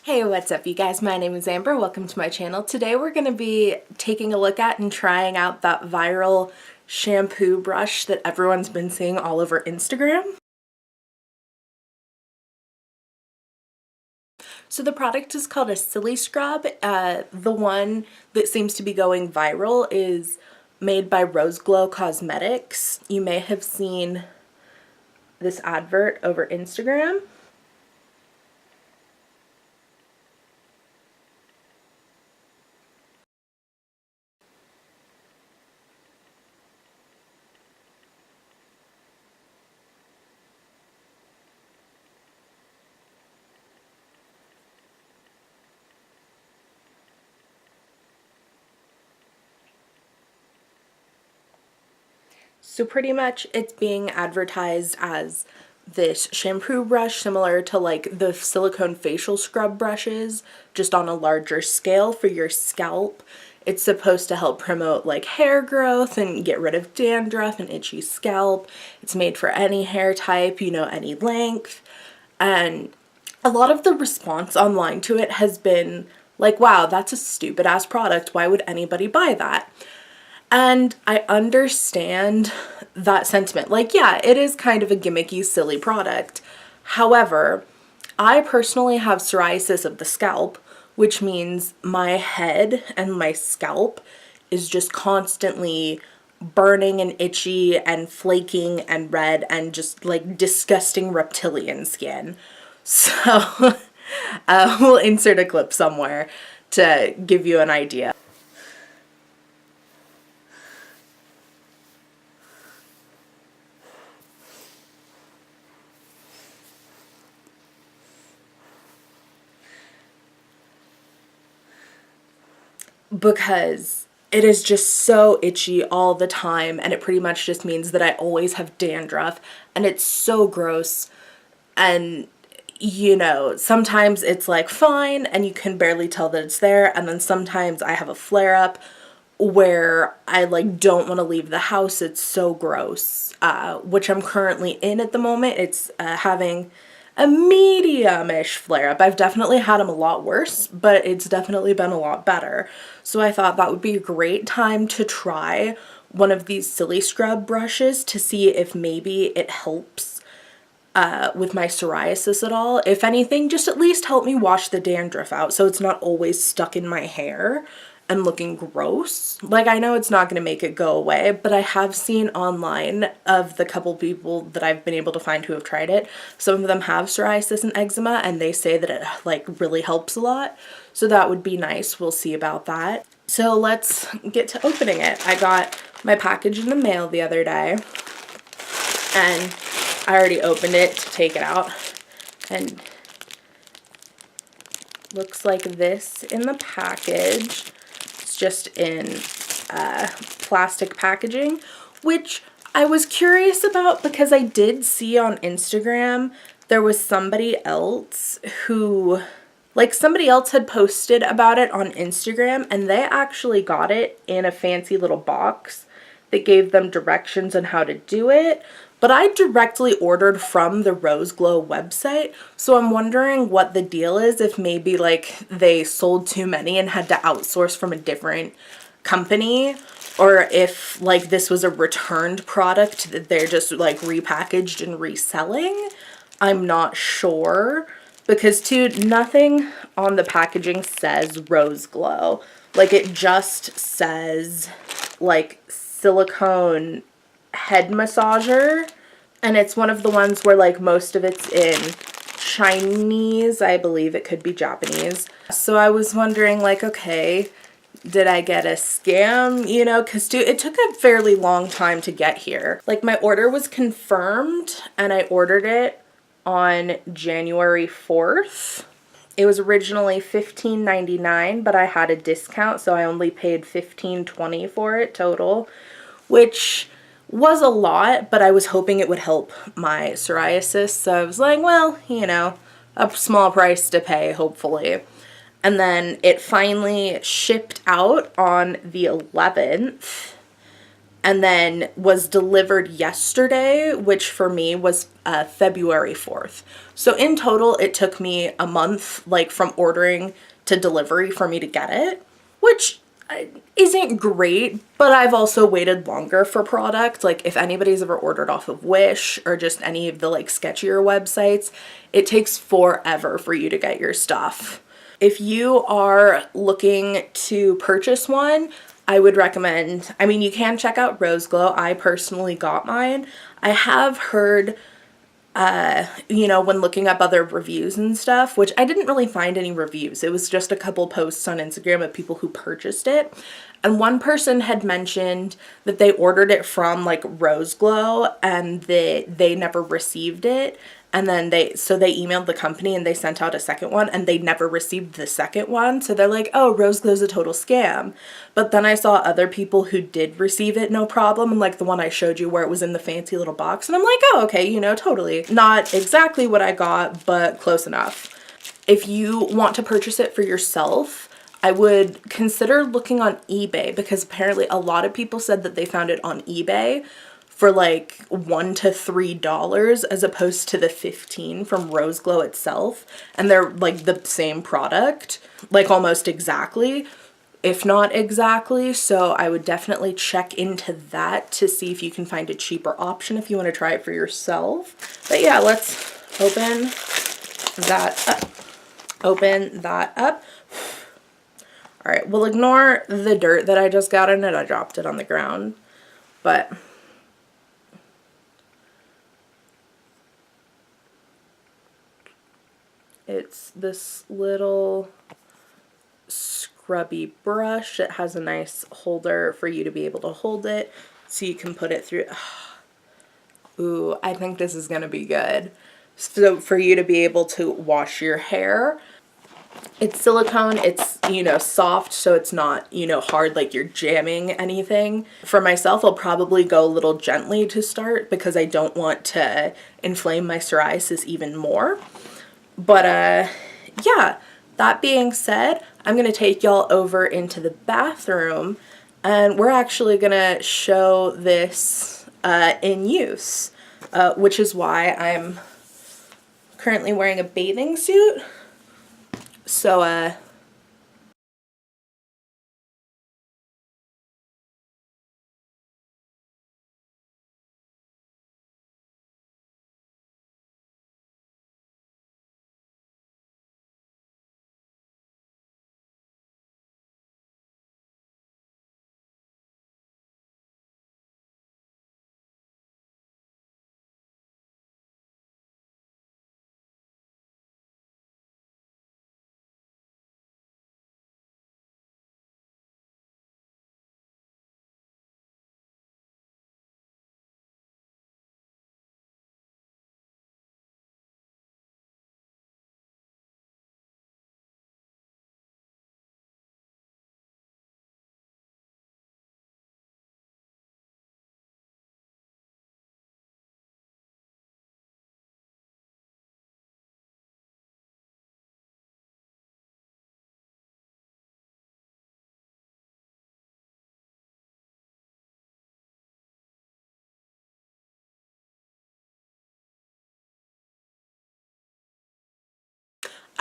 Hey, what's up you guys? My name is Amber. Welcome to my channel. Today we're going to be taking a look at and trying out that viral shampoo brush that everyone's been seeing all over Instagram. So the product is called a Siliscrub. The one that seems to be going viral is made by Roseglow Cosmetics. You may have seen this advert over Instagram. So pretty much it's being advertised as this shampoo brush similar to like the silicone facial scrub brushes, just on a larger scale for your scalp. It's supposed to help promote like hair growth and get rid of dandruff and itchy scalp. It's made for any hair type, you know, any length. And a lot of the response online to it has been like, wow, that's a stupid ass product. Why would anybody buy that? And I understand that sentiment. Like, yeah, it is kind of a gimmicky, silly product. However, I personally have psoriasis of the scalp, which means my head and my scalp is just constantly burning and itchy and flaking and red and just like disgusting reptilian skin. So we'll insert a clip somewhere to give you an idea. Because it is just so itchy all the time, and it pretty much just means that I always have dandruff, and it's so gross. And you know, sometimes it's like fine and you can barely tell that it's there, and then sometimes I have a flare-up where I like don't want to leave the house. It's so gross, which I'm currently in at the moment. It's having a medium-ish flare-up. I've definitely had them a lot worse, but it's definitely been a lot better. So I thought that would be a great time to try one of these Siliscrub brushes to see if maybe it helps with my psoriasis at all. If anything, just at least help me wash the dandruff out so it's not always stuck in my hair and looking gross. Like, I know it's not going to make it go away, but I have seen online of the couple people that I've been able to find who have tried it. Some of them have psoriasis and eczema, and they say that it like really helps a lot. So that would be nice. We'll see about that. So let's get to opening it. I got my package in the mail the other day, and I already opened it to take it out, and looks like this in the package. Just in plastic packaging, which I was curious about because I did see on Instagram there was somebody else who, like, somebody else had posted about it on Instagram, and they actually got it in a fancy little box that gave them directions on how to do it. But I directly ordered from the Roseglow website, so I'm wondering what the deal is, if maybe like they sold too many and had to outsource from a different company, or if like this was a returned product that they're just like repackaged and reselling. I'm not sure, because too, nothing on the packaging says Roseglow. Like, it just says like silicone head massager, and it's one of the ones where like most of it's in Chinese. I believe it could be Japanese. So I was wondering, like, okay, did I get a scam, you know, because it took a fairly long time to get here. Like, my order was confirmed and I ordered it on January 4th. It was originally $15.99, but I had a discount, so I only paid $15.20 for it total, which was a lot, but I was hoping it would help my psoriasis. So I was like, well, you know, a small price to pay, hopefully. And then it finally shipped out on the 11th. and then was delivered yesterday, which for me was February 4th. So in total, it took me a month, like from ordering to delivery, for me to get it, which isn't great, but I've also waited longer for product. Like if anybody's ever ordered off of Wish or just any of the like sketchier websites, it takes forever for you to get your stuff. If you are looking to purchase one, I would recommend, I mean, you can check out Roseglow. I personally got mine. I have heard, you know, when looking up other reviews and stuff, which I didn't really find any reviews. It was just a couple posts on Instagram of people who purchased it. And one person had mentioned that they ordered it from like Roseglow and they never received it. And then they emailed the company and they sent out a second one and they never received the second one. So they're like, oh, Roseglow's a total scam. But then I saw other people who did receive it no problem. And like the one I showed you where it was in the fancy little box. And I'm like, oh, okay, you know, totally. Not exactly what I got, but close enough. If you want to purchase it for yourself, I would consider looking on eBay, because apparently a lot of people said that they found it on eBay for like $1 to $3 as opposed to the 15 from Roseglow itself. And they're like the same product, like almost exactly, if not exactly. So I would definitely check into that to see if you can find a cheaper option if you want to try it for yourself. But yeah, let's open that up. Open that up. All right, we'll ignore the dirt that I just got in it. I dropped it on the ground, but it's this little scrubby brush. It has a nice holder for you to be able to hold it so you can put it through. Ooh, I think this is gonna be good. So for you to be able to wash your hair. It's silicone, it's, you know, soft, so it's not, you know, hard like you're jamming anything. For myself, I'll probably go a little gently to start because I don't want to inflame my psoriasis even more. But yeah, that being said, I'm gonna take y'all over into the bathroom and we're actually gonna show this in use, which is why I'm currently wearing a bathing suit. So,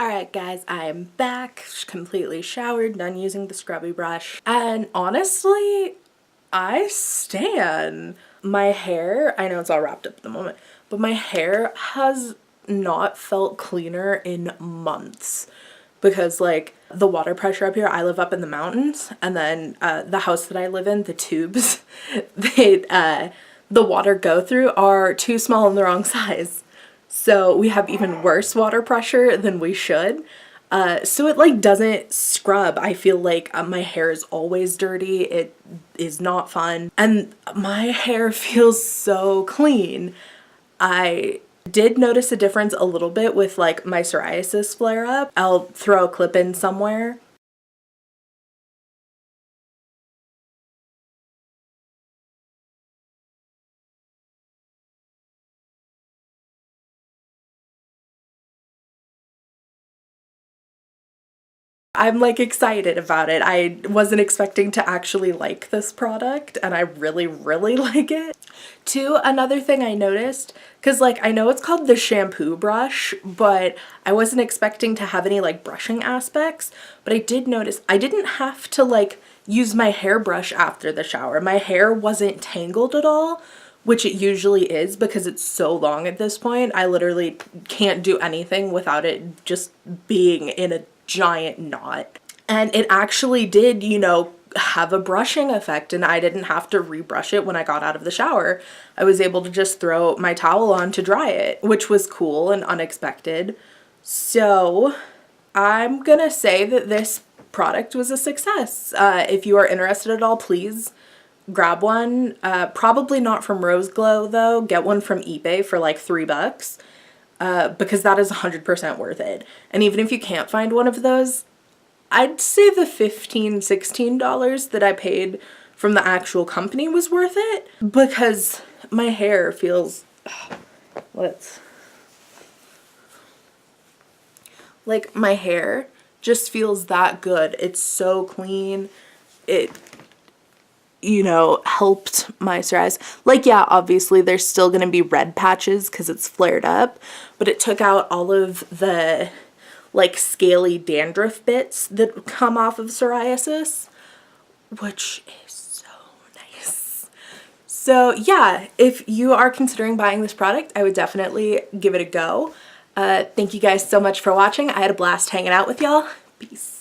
alright guys, I am back, completely showered, done using the scrubby brush, and honestly, I stan. My hair, I know it's all wrapped up at the moment, but my hair has not felt cleaner in months because like the water pressure up here, I live up in the mountains, and then the house that I live in, the tubes the water go through are too small and the wrong size. So we have even worse water pressure than we should. So it like doesn't scrub. I feel like my hair is always dirty. It is not fun. And my hair feels so clean. I did notice a difference a little bit with like my psoriasis flare up. I'll throw a clip in somewhere. I'm like excited about it. I wasn't expecting to actually like this product, and I really, really like it. Too, another thing I noticed, because like I know it's called the shampoo brush, but I wasn't expecting to have any like brushing aspects, but I did notice I didn't have to like use my hairbrush after the shower. My hair wasn't tangled at all, which it usually is because it's so long at this point. I literally can't do anything without it just being in a giant knot. And it actually did, you know, have a brushing effect, and I didn't have to rebrush it when I got out of the shower. I was able to just throw my towel on to dry it, which was cool and unexpected. So I'm gonna say that this product was a success. If you are interested at all, please grab one. Probably not from Roseglow though. Get one from eBay for like $3, because that is 100% worth it. And even if you can't find one of those, I'd say the $15, $16 that I paid from the actual company was worth it, because my hair feels, like my hair just feels that good. It's so clean. It, you know, helped my psoriasis. Like, yeah, obviously there's still gonna be red patches because it's flared up, but it took out all of the like scaly dandruff bits that come off of psoriasis, which is so nice. So yeah, if you are considering buying this product, I would definitely give it a go. Thank you guys so much for watching. I had a blast hanging out with y'all. Peace.